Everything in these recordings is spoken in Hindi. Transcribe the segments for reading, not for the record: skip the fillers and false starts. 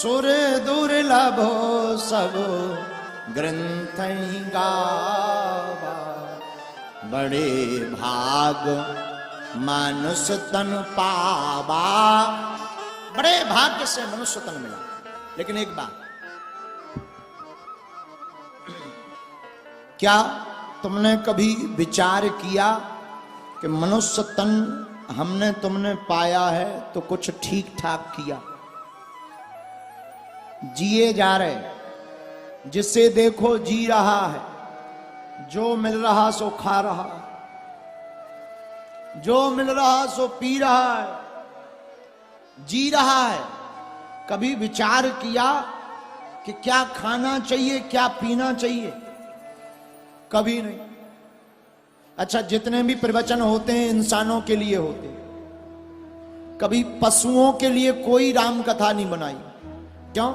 सुर दुर्लभो सब ग्रंथ गावा, बड़े भाग मानुष तन पावा। बड़े भाग्य से मनुष्य तन मिला। लेकिन एक बात, क्या तुमने कभी विचार किया कि मनुष्य तन हमने तुमने पाया है तो कुछ ठीक ठाक किया? जिए जा रहे, जिसे देखो जी रहा है, जो मिल रहा सो खा रहा, जो मिल रहा सो पी रहा है, जी रहा है। कभी विचार किया कि क्या खाना चाहिए, क्या पीना चाहिए? कभी नहीं। अच्छा, जितने भी प्रवचन होते हैं इंसानों के लिए होते हैं, कभी पशुओं के लिए कोई राम कथा नहीं बनाई। क्यों?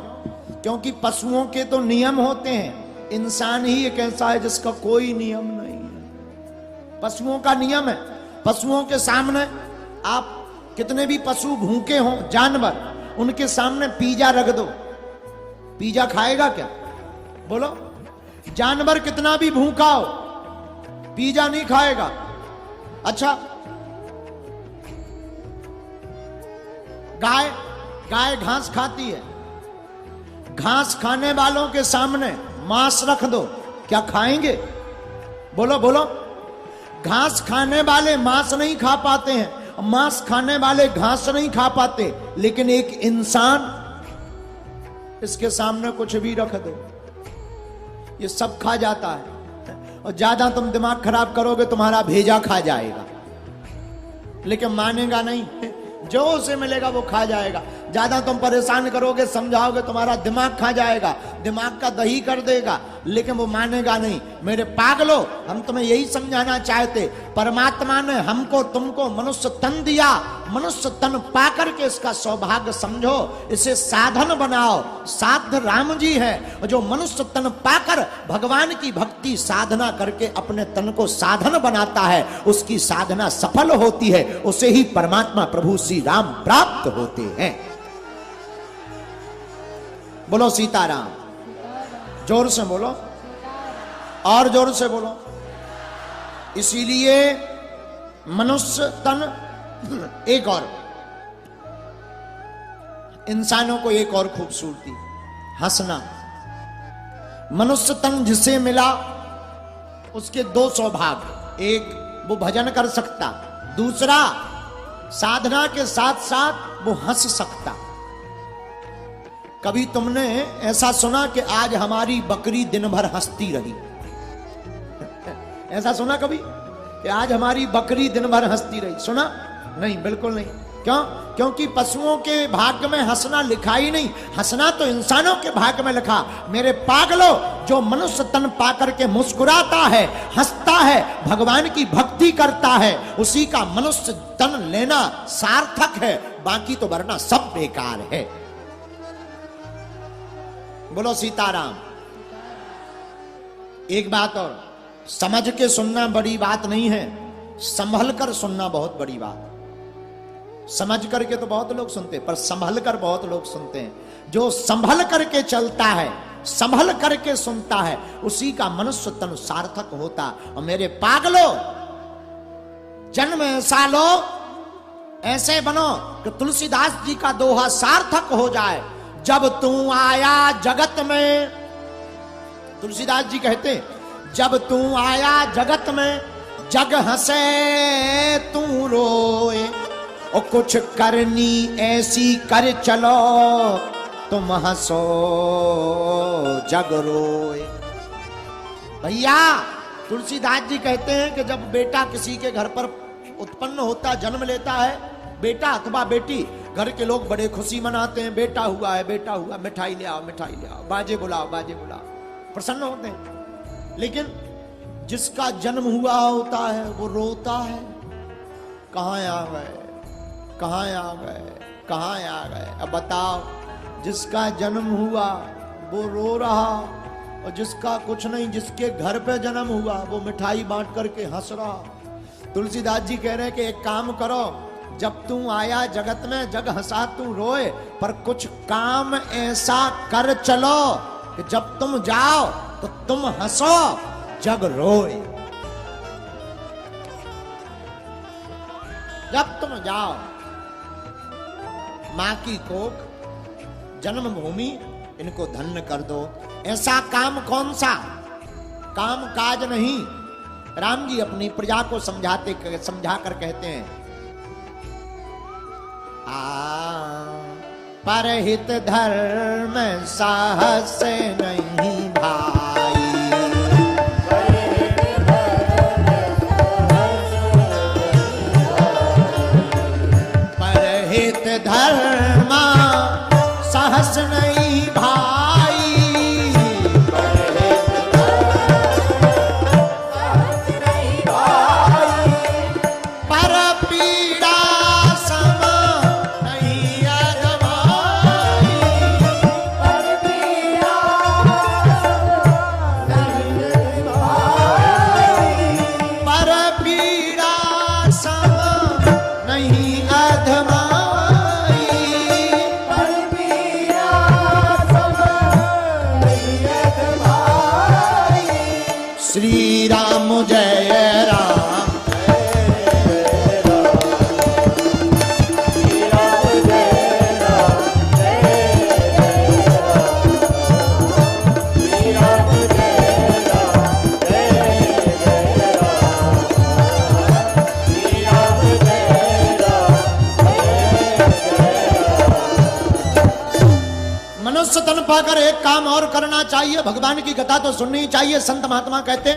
क्योंकि पशुओं के तो नियम होते हैं, इंसान ही एक ऐसा है जिसका कोई नियम नहीं है। पशुओं का नियम है। पशुओं के सामने आप कितने भी पशु भूखे हों, जानवर, उनके सामने पिज्जा रख दो, पिज्जा खाएगा क्या? बोलो। जानवर कितना भी भूखा हो, पिज्जा नहीं खाएगा। अच्छा, गाय घास खाती है, घास खाने वालों के सामने मांस रख दो, क्या खाएंगे? बोलो बोलो। घास खाने वाले मांस नहीं खा पाते हैं, मांस खाने वाले घास नहीं खा पाते, लेकिन एक इंसान, इसके सामने कुछ भी रख दो, ये सब खा जाता है। और ज्यादा तुम दिमाग खराब करोगे तुम्हारा भेजा खा जाएगा, लेकिन मानेगा नहीं, जो उसे मिलेगा वो खा जाएगा। ज्यादा तुम परेशान करोगे, समझाओगे, तुम्हारा दिमाग खा जाएगा, दिमाग का दही कर देगा, लेकिन वो मानेगा नहीं। मेरे पागलो, हम तुम्हें यही समझाना चाहते, परमात्मा ने हमको तुमको मनुष्य तन दिया, मनुष्य तन पाकर के इसका सौभाग्य समझो, इसे साधन बनाओ। साध राम जी है, जो मनुष्य तन पाकर भगवान की भक्ति साधना करके अपने तन को साधन बनाता है, उसकी साधना सफल होती है, उसे ही परमात्मा प्रभु श्री राम प्राप्त होते हैं। बोलो सीताराम। जोर से बोलो, और जोर से बोलो। इसीलिए मनुष्य तन, एक और इंसानों को एक और खूबसूरती, हंसना। मनुष्य तन जिसे मिला उसके दो सौभाग्य, एक वो भजन कर सकता, दूसरा साधना के साथ साथ वो हंस सकता। कभी तुमने ऐसा सुना कि आज हमारी बकरी दिन भर हंसती रही? ऐसा सुना कभी कि आज हमारी बकरी दिन भर हंसती रही? सुना? नहीं, बिल्कुल नहीं। क्यों? क्योंकि पशुओं के भाग्य में हंसना लिखा ही नहीं, हंसना तो इंसानों के भाग्य में लिखा। मेरे पागलो, जो मनुष्य तन पाकर के मुस्कुराता है, हंसता है, भगवान की भक्ति करता है, उसी का मनुष्य तन लेना सार्थक है, बाकी तो वरना सब बेकार है। बोलो सीताराम। एक बात और, समझ के सुनना बड़ी बात नहीं है, संभल कर सुनना बहुत बड़ी बात। समझ करके तो बहुत लोग सुनते, पर संभल कर बहुत लोग सुनते हैं। जो संभल करके चलता है, संभल करके सुनता है, उसी का मनुष्य तन सार्थक होता। और मेरे पागलो, जन्म ऐसा लो, ऐसे बनो कि तुलसीदास जी का दोहा सार्थक हो जाए। जब तू आया जगत में, तुलसीदास जी कहते, जब तू आया जगत में, जग हंसे तू रोए, और कुछ करनी ऐसी कर चलो, तुम हंसो जग रोए। भैया, तुलसीदास जी कहते हैं कि जब बेटा किसी के घर पर उत्पन्न होता, जन्म लेता है, बेटा अथवा बेटी, घर के लोग बड़े खुशी मनाते हैं, बेटा हुआ है, बेटा हुआ, मिठाई ले आओ, मिठाई ले आओ, बाजे बुलाओ, बाजे बुलाओ, प्रसन्न होते हैं। लेकिन जिसका जन्म हुआ होता है वो रोता है, कहाँ आ गए, कहाँ आ गए, कहाँ आ गए। अब बताओ, जिसका जन्म हुआ वो रो रहा, और जिसका कुछ नहीं, जिसके घर पे जन्म हुआ वो मिठाई बांट करके हंस रहा। तुलसीदास जी कह रहे हैं कि एक काम करो, जब तू आया जगत में जग हंसा तू रोए, पर कुछ काम ऐसा कर चलो कि जब तुम जाओ तो तुम हंसो जग रोए। जब तुम जाओ मां की कोख जन्मभूमि इनको धन्य कर दो। ऐसा काम कौन सा? काम काज नहीं। राम जी अपनी प्रजा को समझा कर कहते हैं, परहित धर्म साहस नहीं भाई, परहित धर्म साहस नहीं भाई, पर पीड़ा सम नहीं अजमाई, पर पीड़ा पर पीड़ा सम नहीं अधमाई, पर पीड़ा सम नहीं अधमाई। श्री राम जय राम, मनुष्य तन पाकर एक काम और करना चाहिए, भगवान की कथा तो सुननी चाहिए। संत महात्मा कहते हैं